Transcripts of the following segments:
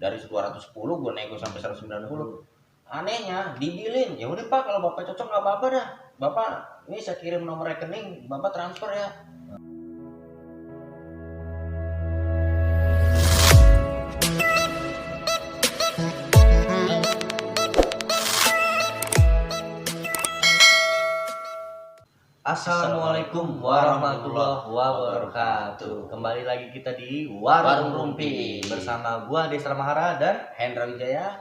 dari 210 gue nego sampai 190. Anehnya dibilin, ya udah Pak kalau Bapak cocok nggak apa-apa dah. Bapak ini saya kirim nomor rekening, Bapak transfer ya. Assalamualaikum warahmatullahi wabarakatuh. Kembali lagi kita di Warung Rumpi bersama gua Desra Mahara dan Hendra Wijaya.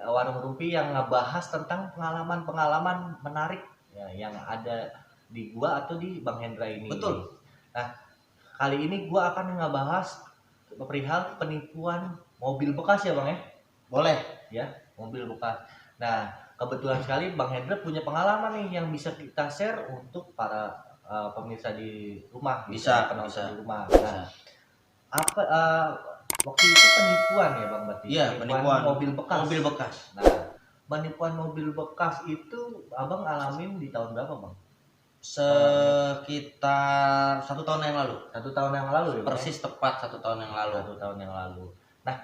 Warung Rumpi yang ngebahas tentang pengalaman-pengalaman menarik ya, yang ada di gua atau di Bang Hendra ini. Betul. Nah, kali ini gua akan ngebahas perihal penipuan mobil bekas ya Bang ya. Boleh ya, mobil bekas. Nah, kebetulan sekali Bang Hendra punya pengalaman nih yang bisa kita share untuk para pemirsa di rumah, bisa di rumah. Nah, apa waktu itu penipuan ya Bang berarti? Iya, penipuan mobil bekas. Mobil bekas. Nah, penipuan mobil bekas itu Abang alamin di tahun berapa Bang? Sekitar 1 tahun yang lalu. 1 tahun yang lalu ya? Persis tepat 1 tahun yang lalu. 1 tahun yang lalu. Nah,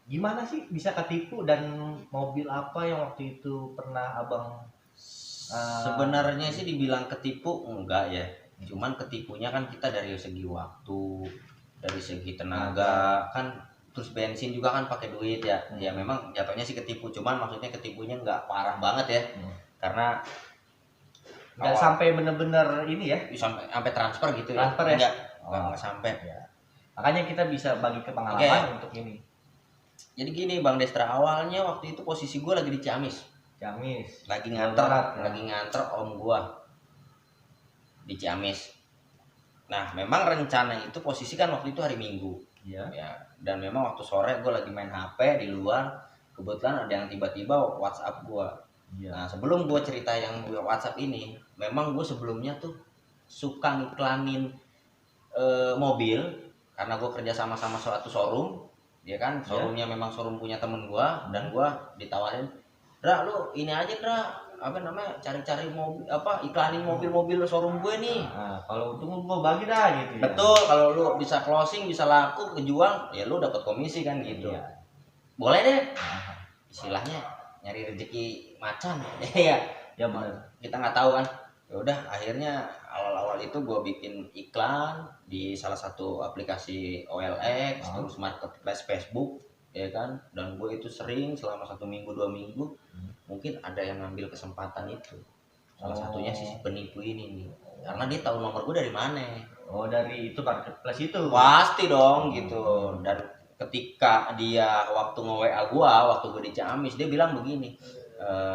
gimana sih bisa ketipu dan mobil apa yang waktu itu pernah Abang sebenarnya sih dibilang ketipu enggak ya. Cuman ketipunya kan kita dari segi waktu, dari segi tenaga, kan terus bensin juga kan pakai duit ya. Ya memang jatuhnya sih ketipu, cuman maksudnya ketipunya enggak parah banget ya. Karena enggak sampai bener-bener ini ya, sampai transfer gitu ya. Transfer ya? Enggak sampai ya. Makanya kita bisa bagi ke pengalaman untuk ini. Jadi gini Bang Destra, awalnya waktu itu posisi gue lagi di Ciamis. Lagi nganter om gue di Ciamis. Nah memang rencana itu posisi kan waktu itu hari Minggu. Ya. Dan memang waktu sore gue lagi main HP di luar. Kebetulan ada yang tiba-tiba WhatsApp gue. Nah sebelum gue cerita yang gue WhatsApp ini, memang gue sebelumnya tuh suka ngiklanin mobil. Karena gue kerja sama suatu showroom. Ya kan, showroomnya memang showroom punya temen gua, dan gua ditawarin, Dra lu ini aja Dra, apa namanya, cari-cari mobil, iklanin mobil-mobil showroom gue nih. Nah, kalau untung gua bagi dah gitu ya. Betul, kalau lu bisa closing, bisa laku, kejual, ya lu dapat komisi kan gitu. Iya. Boleh deh. Istilahnya nyari rezeki macan. Ya benar. Kita nggak tahu kan. Ya udah, akhirnya awal-awal itu gue bikin iklan di salah satu aplikasi OLX, terus marketplace Facebook, ya kan. Dan gue itu sering selama 1 minggu 2 minggu, mungkin ada yang ngambil kesempatan itu. Salah satunya si penipu ini nih, karena dia tahu nomor gue dari mana. Oh, dari itu marketplace itu. Pasti dong gitu. Dan ketika dia waktu nge-WA gue, waktu gue di Ciamis, dia bilang begini,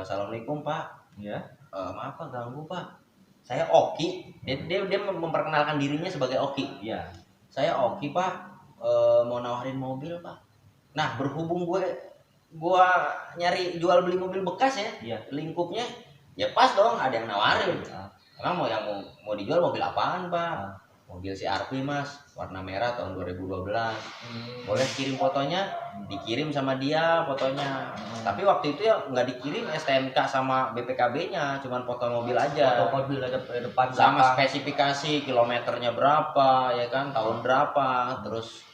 Assalamualaikum Pak. Ya. Maaf Pak, ganggu Pak. Saya Oki. Dia memperkenalkan dirinya sebagai Oki. Iya. Saya Oki Pak, mau nawarin mobil Pak. Nah berhubung gue nyari jual beli mobil bekas ya. Iya. Lingkupnya ya pas dong, ada yang nawarin. Emang mau dijual mobil apaan Pak? Mobil CR-V Mas, warna merah tahun 2012. Boleh kirim fotonya? Dikirim sama dia fotonya. Tapi waktu itu ya nggak dikirim STNK sama BPKB-nya, cuman foto mobil aja. Foto mobil ada depan sama spesifikasi kilometernya berapa, ya kan, tahun berapa, terus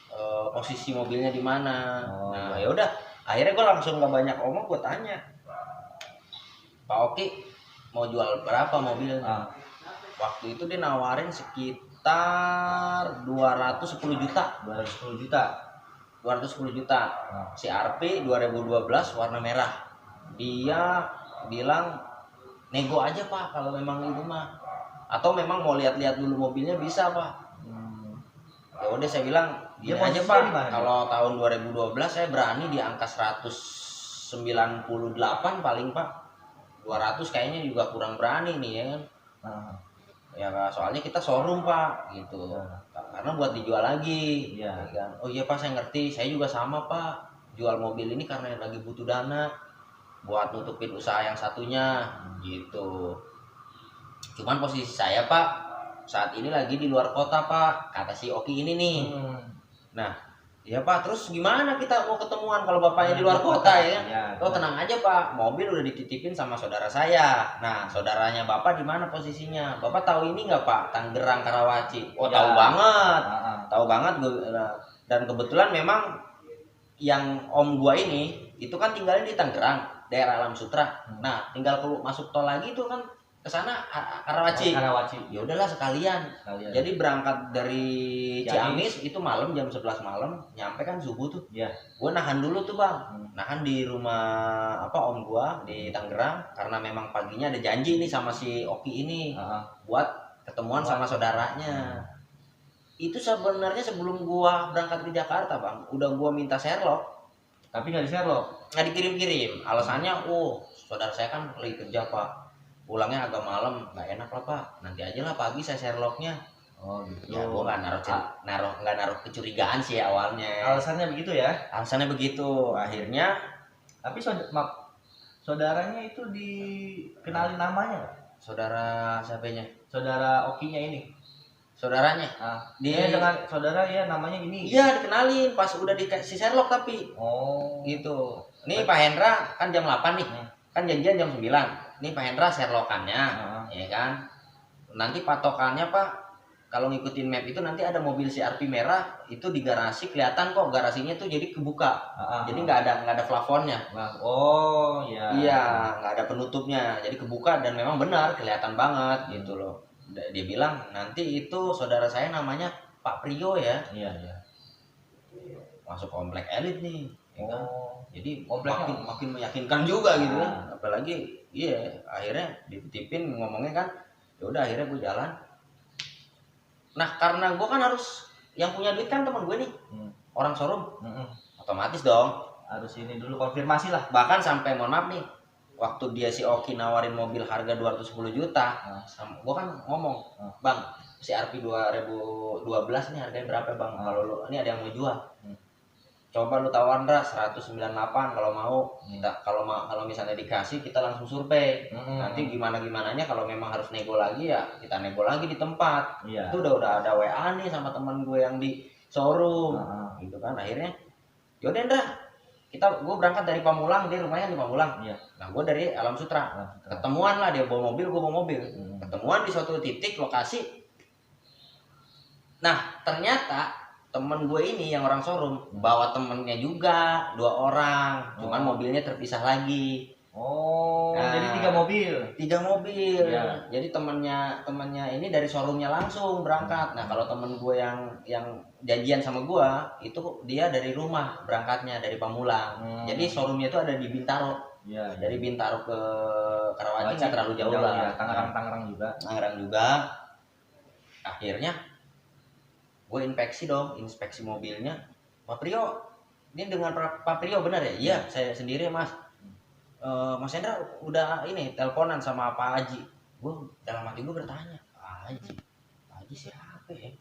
posisi mobilnya di mana. Nah ya udah, akhirnya gue langsung nggak banyak omong, gue tanya, Pak Oki mau jual berapa mobilnya? Waktu itu dia nawarin sekitar 210 juta. 210 juta. CR-V 2012 warna merah. Dia bilang nego aja Pak kalau memang itu mah. Atau memang mau lihat-lihat dulu mobilnya bisa Pak. Ya udah saya bilang gini aja Pak. Kalau tahun 2012 saya berani di angka 198 paling Pak. 200 kayaknya juga kurang berani nih ya kan. Ya soalnya kita showroom Pak gitu. Karena buat dijual lagi. Iya. Kan? Oh iya Pak, saya ngerti. Saya juga sama Pak. Jual mobil ini karena lagi butuh dana buat nutupin usaha yang satunya gitu. Cuman posisi saya Pak saat ini lagi di luar kota Pak, kata si Oki ini nih. Nah ya Pak, terus gimana kita mau ketemuan kalau bapaknya di luar kota ya? Oh tenang aja Pak, mobil udah dititipin sama saudara saya. Nah saudaranya bapak di mana posisinya? Bapak tahu ini nggak Pak? Tangerang Karawaci. Oh tahu banget, tahu banget gue. Dan kebetulan memang yang om gua ini itu kan tinggalnya di Tangerang, daerah Alam Sutra. Nah, tinggal masuk tol lagi itu kan ke sana Karawaci. Karawaci. Ya udahlah sekalian. Jadi berangkat dari Ciamis itu malam jam 11 malam, nyampe kan subuh tuh. Iya. Gua nahan dulu tuh, Bang. Nahan di rumah om gua di Tangerang karena memang paginya ada janji nih sama si Oki ini buat ketemuan sama saudaranya. Itu sebenarnya sebelum gua berangkat ke Jakarta, Bang, udah gua minta Sherlock. Tapi nggak di Sherlock. Nggak dikirim-kirim. Alasannya, saudara saya kan lagi kerja, Pak. Pulangnya agak malam, nggak enak lah, Pak. Nanti aja lah pagi saya Sherlocknya. Oh gitu. Ya gua nggak naruh kecurigaan sih awalnya. Alasannya begitu ya? Alasannya begitu. Akhirnya. Tapi saudaranya itu dikenalin namanya nggak? Saudara siapanya? Saudara Okinya ini. Saudaranya. Dia dengan saudara ya namanya ini. Iya dikenalin pas udah dikasih Sherlock tapi. Oh. Gitu. Nih Pak Hendra kan jam 8 nih. Kan janjian jam 9. Nih Pak Hendra Sherlockannya, ya kan. Nanti patokannya Pak, kalau ngikutin map itu nanti ada mobil CRV merah itu di garasi kelihatan kok garasinya tuh jadi kebuka. Jadi nggak ada plafonnya. Oh iya. Iya, nggak ada penutupnya. Jadi kebuka dan memang benar kelihatan banget gitu loh. Dia bilang nanti itu saudara saya namanya Pak Prio ya. Iya iya. Masuk komplek elit nih. Ya kan? Jadi kompleknya makin meyakinkan juga gitu kan. Apalagi akhirnya dititipin ngomongnya kan. Ya udah akhirnya gue jalan. Nah karena gue kan harus yang punya duit kan teman gue nih. Orang showroom. Otomatis dong. Harus ini dulu konfirmasi lah. Bahkan sampai mohon maaf nih. Waktu dia si Oki nawarin mobil harga 210 juta. Gue kan ngomong. Bang CRV 2012 nih harganya berapa Bang? Kalau lu ini ada yang mau jual. Coba lu tawaran 198 kalau mau. Kalau misalnya dikasih kita langsung survei. Nanti gimananya kalau memang harus nego lagi ya kita nego lagi di tempat. Itu udah ada WA nih sama teman gue yang di showroom. Gitu kan akhirnya yaudah Ndra, gue berangkat dari Pamulang, dia rumahnya di Pamulang. Nah gue dari Alam Sutra. Ketemuan lah, dia bawa mobil, gue bawa mobil. Ketemuan di suatu titik lokasi. Nah ternyata temen gue ini yang orang showroom bawa temennya juga 2 orang, cuman mobilnya terpisah lagi. Jadi 3 mobil. 3 mobil. Jadi temennya ini dari showroomnya langsung berangkat. Nah kalau temen gue yang janjian sama gue itu dia dari rumah berangkatnya dari Pamulang. Jadi showroomnya itu ada di Bintaro. Dari Bintaro ke Karawaci nggak terlalu jauh lah. Tangerang juga. Akhirnya gue inspeksi mobilnya. Pak Prio, ini dengan Pak Prio benar ya? Iya, saya sendiri Mas. Mas Hendra udah ini teleponan sama Pak Haji. Gue dalam hati gue bertanya, Pak Haji siapa ya?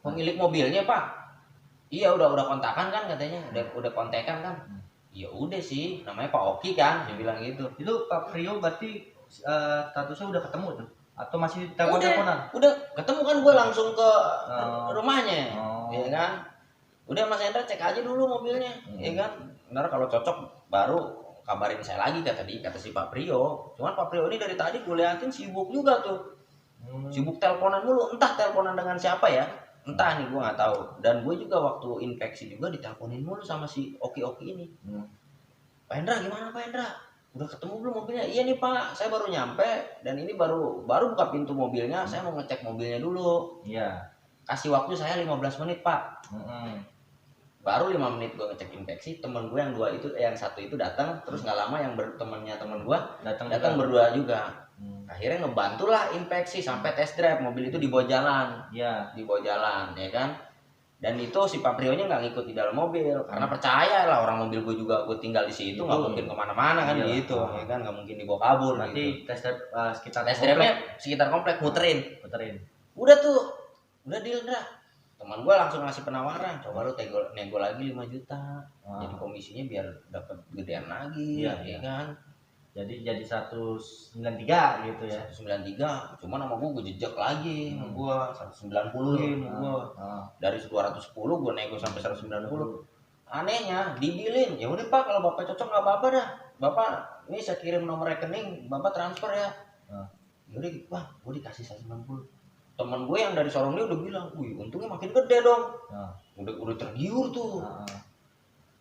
Pemilik mobilnya Pak? Iya udah kontakan kan katanya, udah kontekan kan? Ya udah sih, namanya Pak Oki kan, dia bilang gitu. Itu Pak Prio berarti statusnya udah ketemu tuh? Atau masih teleponan? Udah ketemu kan gue langsung ke rumahnya, ya kan. Udah Mas Hendra cek aja dulu mobilnya, ya kan. Benar kalau cocok baru kabarin saya lagi kata si Pak Prio. Cuman Pak Prio ini dari tadi gue liatin sibuk juga tuh, sibuk teleponan mulu. Entah teleponan dengan siapa ya, entah nih gue nggak tahu. Dan gue juga waktu infeksi juga diteleponin mulu sama si Oki ini. Pak Hendra gimana Pak Hendra? Udah ketemu belum mobilnya? Iya nih Pak, saya baru nyampe dan ini baru buka pintu mobilnya, saya mau ngecek mobilnya dulu. Kasih waktu saya 15 menit Pak. Baru 5 menit gue ngecek infeksi, temen gue yang satu itu datang, terus nggak lama yang temen gue datang berdua juga. Akhirnya ngebantulah infeksi sampai test drive mobil itu dibawa jalan. Dibawa jalan ya kan. Dan itu si Pak Prio-nya nggak ngikut di dalam mobil karena percaya lah orang mobil gue juga gue tinggal di situ nggak mungkin kemana-mana kan gitu ya kan, nggak mungkin dibawa kabur. Nanti gitu. tes drive-nya sekitar komplek muterin. Udah deal dah. Teman gue langsung ngasih penawaran, coba lu nego lagi 5 juta. Jadi komisinya biar dapat gedean lagi ya kan. Jadi 193 gitu ya. 193, cuman sama gue jejak lagi sama gue 190 sama gue. Dari 210 gue nego sampai 190. Anehnya dibilin, ya udah Pak kalau Bapak cocok nggak apa-apa dah. Bapak ini saya kirim nomor rekening, Bapak transfer ya. Ya udah Pak, gue dikasih 190. temen gue yang dari Sorong dia udah bilang, wih untungnya makin gede dong. Nah. Udah tergiur tuh.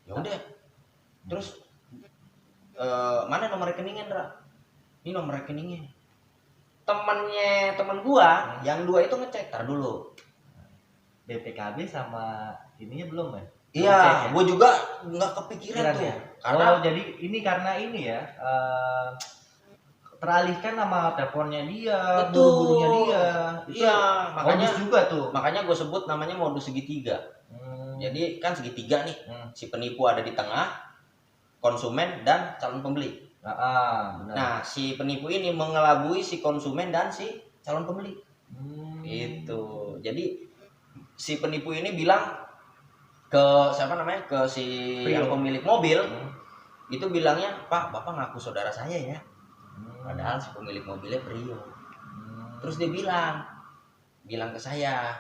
Ya udah. Terus mana nomor rekeningnya, Ndra? Ini nomor rekeningnya. Temen gua yang 2 itu ngecek, tar dulu. BPKB sama ininya belum ya? Iya, gua juga nggak kepikiran tuh. Ya? Karena jadi ini karena ini ya, teralihkan sama teleponnya dia, buru-burunya dia. Iya, makanya modus juga tuh. Makanya gue sebut namanya modus segitiga. Jadi kan segitiga nih, si penipu ada di tengah, konsumen dan calon pembeli. Benar. Nah, si penipu ini mengelabui si konsumen dan si calon pembeli. Itu. Jadi si penipu ini bilang ke siapa namanya? Ke si yang pemilik mobil. Itu bilangnya, "Pak, Bapak ngaku saudara saya ya." Padahal si pemilik mobilnya Prio. Terus dia bilang ke saya,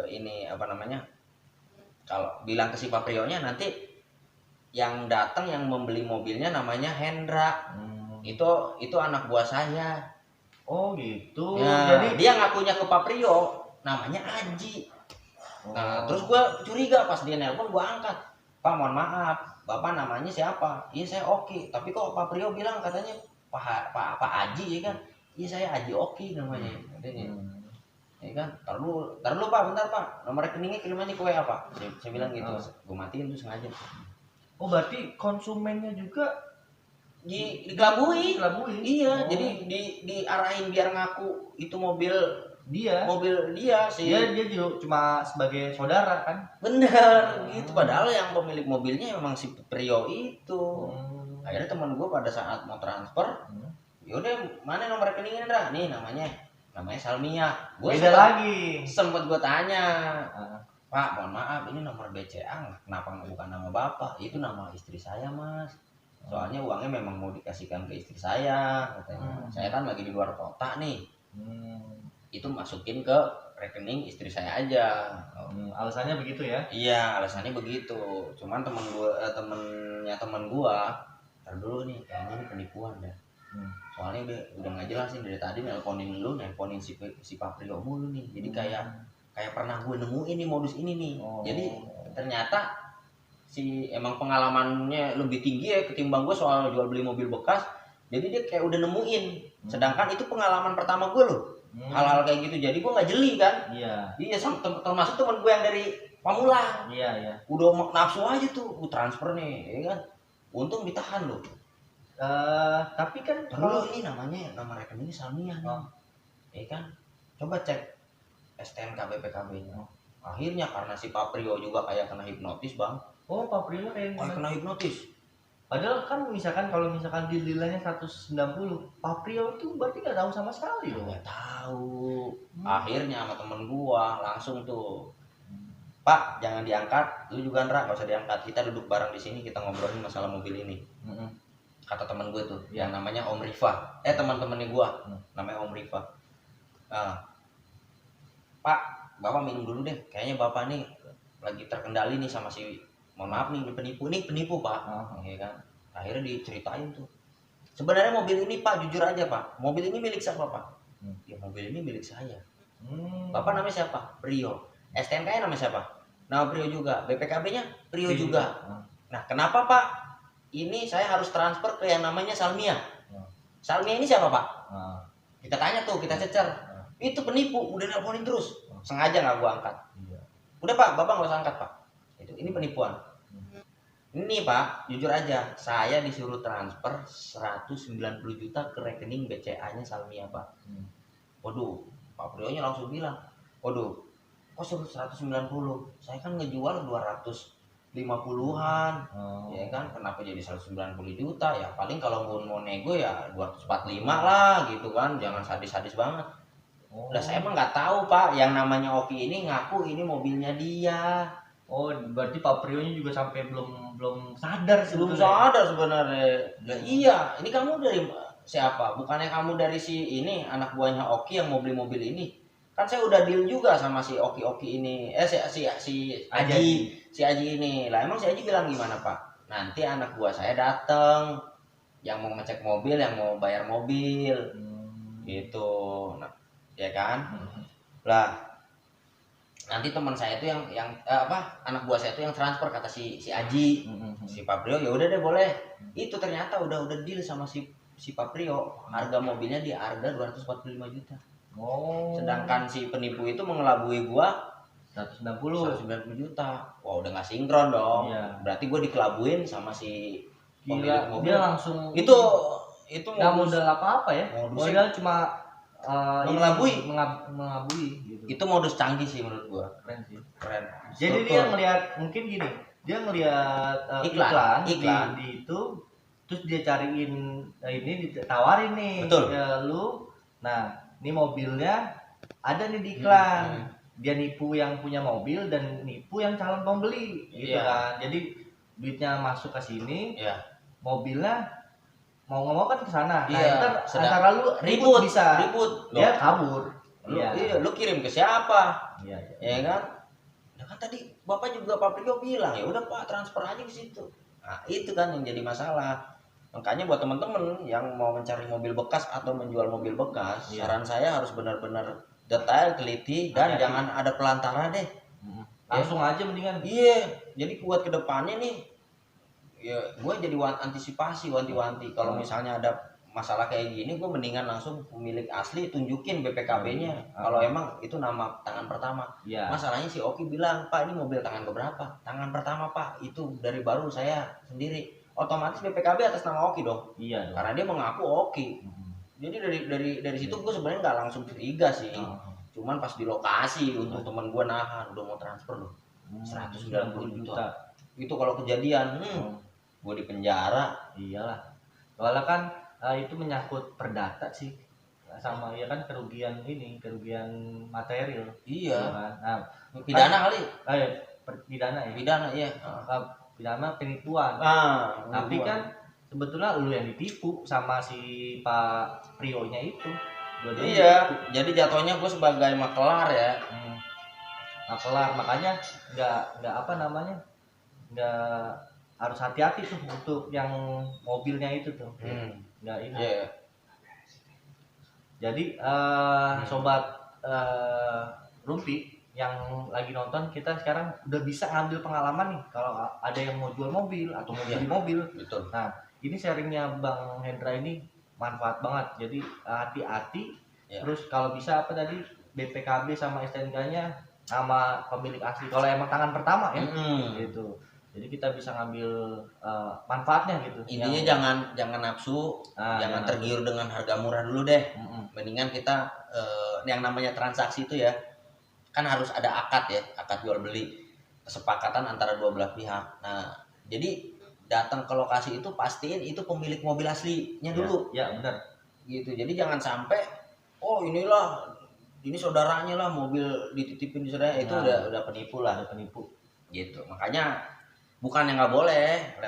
ini apa namanya? Kalau bilang ke si Pak Prionya, nanti yang datang yang membeli mobilnya namanya Hendra. Itu anak buah saya. Oh gitu. Ya, jadi dia ngakunya ke Pak Prio, namanya Aji. Nah, terus gue curiga pas dia nelpon, gue angkat. "Pak, mohon maaf, Bapak namanya siapa?" "Iya, saya Oki." "Tapi kok Pak Prio bilang katanya Pak Aji ya kan?" "Iya, saya Aji Oki namanya." Katanya. Ya kan? Tar dulu Pak, bentar Pak. Nomor rekeningnya kirim aja ke WA Pak. Saya bilang gitu. Gue matiin tuh sengaja. Oh, berarti konsumennya juga dikelabui. Iya, Oh. Jadi diarahin biar ngaku itu mobil dia sih. Dia cuma sebagai saudara kan? Bener gitu. Padahal yang pemilik mobilnya memang si Prio itu. Akhirnya teman gue pada saat mau transfer, yaudah mana nomor rekeningnya, Ndra? Nih namanya Salmia. Sempet gue tanya, "Pak, mohon maaf, ini nomor BCA, kenapa bukan nama Bapak?" "Itu nama istri saya, Mas. Soalnya uangnya memang mau dikasihkan ke istri saya," katanya. "Saya kan lagi di luar kota nih." Itu masukin ke rekening istri saya aja. Alasannya begitu ya? Iya, alasannya begitu. Cuman temennya temen gua, ntar dulu nih, kayaknya ini penipuan dah. Soalnya udah nggak jelas nih dari tadi nelponin si Paprio mulu nih. Jadi kayak pernah gue nemuin nih modus ini nih. Jadi ternyata si emang pengalamannya lebih tinggi ya ketimbang gue soal jual beli mobil bekas. Jadi dia kayak udah nemuin. Sedangkan itu pengalaman pertama gue loh. Hal-hal kayak gitu. Jadi gue nggak jeli kan. Iya, termasuk temen gue yang dari Pamulang. Iya. Udah nafsu aja tuh, transfer nih, ya kan. Untung ditahan loh. Tapi kan kalau ini nama rekeningnya Salmia nih. Ya kan. Coba cek STNK BPKB-nya. Akhirnya karena si Paprio juga kayak kena hipnotis, Bang. Oh, Paprio kayak kena hipnotis. Padahal kan kalau misalkan deal-dealannya 190, Paprio itu berarti nggak tahu sama sekali loh. Nggak tahu. Akhirnya sama temen gua langsung tuh, "Pak, jangan diangkat. Lu juga, Ndra, nggak usah diangkat. Kita duduk bareng di sini, kita ngobrolin masalah mobil ini." Kata teman gue tuh, yang namanya Om Rifa. Teman-temannya gue, namanya Om Rifa. "Pak, Bapak minum dulu deh. Kayaknya Bapak nih lagi terkendali nih sama si, mohon maaf nih, penipu Pak." Ya kan. Akhirnya diceritain tuh. "Sebenarnya mobil ini Pak, jujur aja Pak, mobil ini milik siapa Pak?" "Ya mobil ini milik saya." "Bapak namanya siapa?" "Prio." "STNK-nya namanya siapa?" "Nama Prio juga." "BPKB-nya Prio juga." "Nah, kenapa Pak ini saya harus transfer ke yang namanya Salmia?" "Salmia ini siapa Pak?" Kita tanya tuh, kita cecer. "Itu penipu, udah nelponin terus." Sengaja nggak gua angkat. "Udah Pak, Bapak nggak usah angkat Pak. Ini penipuan." "Ini Pak, jujur aja, saya disuruh transfer 190 juta ke rekening BCA-nya Salmia Pak." Waduh, Pak Prionya langsung bilang, "Waduh, kok suruh 190? Saya kan ngejual 250-an. Ya kan, kenapa jadi 190 juta? Ya paling kalau mau nego ya 245 lah gitu kan, jangan sadis-sadis banget." Lah saya emang nggak tahu Pak, yang namanya Oki ini ngaku ini mobilnya dia. Oh, berarti Pak Prionya juga sampai belum sadar sebelum sadar sebenarnya. Lah iya, ini kamu dari siapa? Bukannya kamu dari si ini anak buahnya Oki yang mau beli mobil ini? Kan saya udah deal juga sama si Oki ini. Si Aji. Si Aji ini. Lah emang si Aji bilang gimana Pak? Nanti anak buah saya datang yang mau ngecek mobil, yang mau bayar mobil. Gitu. Nah, ya kan. Lah nanti teman saya itu yang anak buah saya itu yang transfer, kata si Aji, si Paprio, ya udah deh boleh. Itu ternyata udah deal sama si Paprio, harga mobilnya di harga 245 juta. Sedangkan si penipu itu mengelabui gua 190 juta. Wah, udah nggak sinkron dong. Iya. Berarti gua dikelabuin sama si pemilik mobil. Dia langsung itu nggak modal apa-apa ya. Modal cuma mengelabui gitu. Itu modus canggih sih menurut gua. Keren sih. Keren. Jadi dia ngelihat, mungkin gini, dia ngelihat iklan di itu, terus dia cariin ini, ditawarin nih. Betul. Ya, lu, nah ini mobilnya ada nih di iklan. Dia nipu yang punya mobil dan nipu yang calon pembeli, gitu kan. Jadi duitnya masuk ke sini, mobilnya mau ngomong kan ke sana. Nah, antara lu ribut dia kabur. Lu kirim ke siapa? Iya. Ya kan? Nah, kan tadi Bapak juga Pak Priyo bilang, ya udah Pak transfer aja ke situ. Nah, itu kan yang jadi masalah. Makanya buat teman-teman yang mau mencari mobil bekas atau menjual mobil bekas, saran saya harus benar-benar detail, teliti, dan jangan ada pelantara deh. Langsung aja mendingan. Iya, jadi buat kedepannya nih, ya gue jadi antisipasi, wanti-wanti. Kalau misalnya ada masalah kayak gini, gue mendingan langsung pemilik asli tunjukin BPKB-nya. Kalau emang itu nama tangan pertama. Masalahnya si Oki bilang, Pak ini mobil tangan keberapa? Tangan pertama Pak, itu dari baru saya sendiri. Otomatis BPKB atas nama Oki dong. Iya dong. Karena dia mengaku Oki. Jadi dari situ gue sebenarnya nggak langsung curiga sih. Cuman pas di lokasi untuk teman gue nahan, udah mau transfer loh 190 juta. Itu kalau kejadian, gue di penjara. Iyalah. Soalnya kan itu menyangkut perdata sih, sama ya kan kerugian material. Iya. Kan? Nah, pidana kali. Pidana ya. Pidana iya. Pidana penipuan. Tapi kan sebetulnya lu yang ditipu sama si Pak Prio-nya itu. Iya. Jadi jatuhnya gue sebagai makelar ya. Makelar, makanya nggak apa namanya, nggak, harus hati-hati tuh untuk yang mobilnya itu tuh. Nggak ini. Jadi sobat Rumpi yang lagi nonton, kita sekarang udah bisa ngambil pengalaman nih kalau ada yang mau jual mobil atau mau beli mobil. Betul. Nah, ini sharingnya Bang Hendra ini manfaat banget. Jadi hati-hati. Terus kalau bisa apa tadi, BPKB sama STNK-nya sama pemilik asli. Kalau emang tangan pertama ya, gitu. Jadi kita bisa ngambil manfaatnya gitu. Intinya jangan nafsu, jangan tergiur dengan harga murah dulu deh. Mendingan kita yang namanya transaksi itu ya, kan harus ada akad jual beli, kesepakatan antara dua belah pihak. Nah, jadi datang ke lokasi itu pastiin itu pemilik mobil aslinya dulu. Ya benar. Gitu. Jadi jangan sampai ini saudaranya lah mobil dititipin di sana, itu udah penipu lah. Gitu. Makanya bukan yang nggak boleh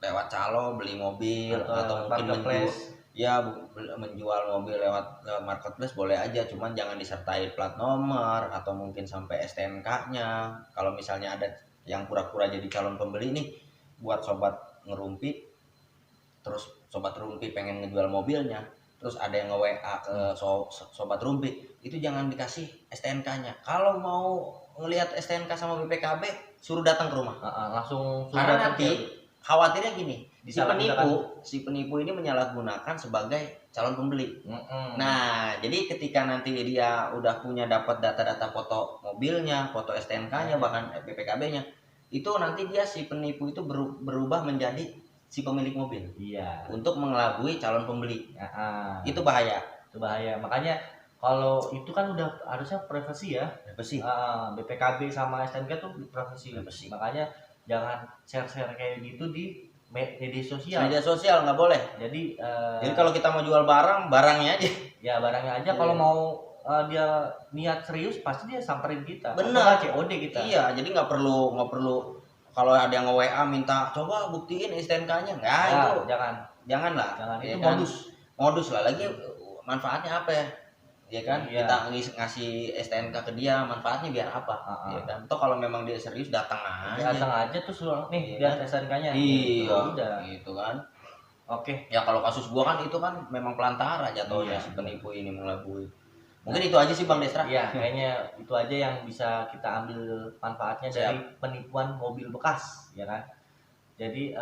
lewat calo beli mobil atau mungkin menjual mobil lewat marketplace boleh aja, cuman jangan disertai plat nomor atau mungkin sampai STNK-nya. Kalau misalnya ada yang pura-pura jadi calon pembeli nih, buat sobat ngerumpi, terus sobat rumpi pengen ngejual mobilnya, terus ada yang nge-WA ke sobat rumpi, itu jangan dikasih STNK-nya. Kalau mau ngelihat STNK sama BPKB, suruh datang ke rumah. Langsung. Karena nanti khawatirnya gini, si penipu ini menyalahgunakan sebagai calon pembeli. Nah, jadi ketika nanti dia udah punya dapat data-data foto mobilnya, foto STNK-nya, bahkan BPKB-nya, itu nanti dia si penipu itu berubah menjadi si pemilik mobil. Iya. Untuk mengelabui calon pembeli. Itu bahaya. Makanya kalau itu kan udah harusnya privasi ya. BPKB sama STNK tuh privasi. Makanya jangan share-share kayak gitu di media sosial. Media sosial nggak boleh. Jadi kalau kita mau jual barangnya aja. Ya barangnya aja. Kalau mau dia niat serius, pasti dia samperin kita. Benar. COD kita. Iya. Jadi nggak perlu kalau ada yang nge-WA minta coba buktiin STNK-nya. Itu jangan lah. Itu modus lah. Lagi manfaatnya apa ya? Ya kan, kita ngasih STNK ke dia, manfaatnya biar apa? Ya kan, toh kalau memang dia serius datang aja terus nih lihat STNK-nya. Iya, udah gitu kan. Oke. Ya kalau kasus gua kan itu kan memang pelantara jatuhnya, si penipu ini mengelabui. Mungkin itu aja sih Bang Desra. Iya, kayaknya itu aja yang bisa kita ambil manfaatnya dari penipuan mobil bekas, ya kan. Jadi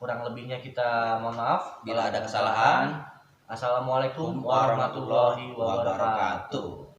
kurang lebihnya kita mohon maaf bila ada kesalahan. Assalamualaikum warahmatullahi wabarakatuh.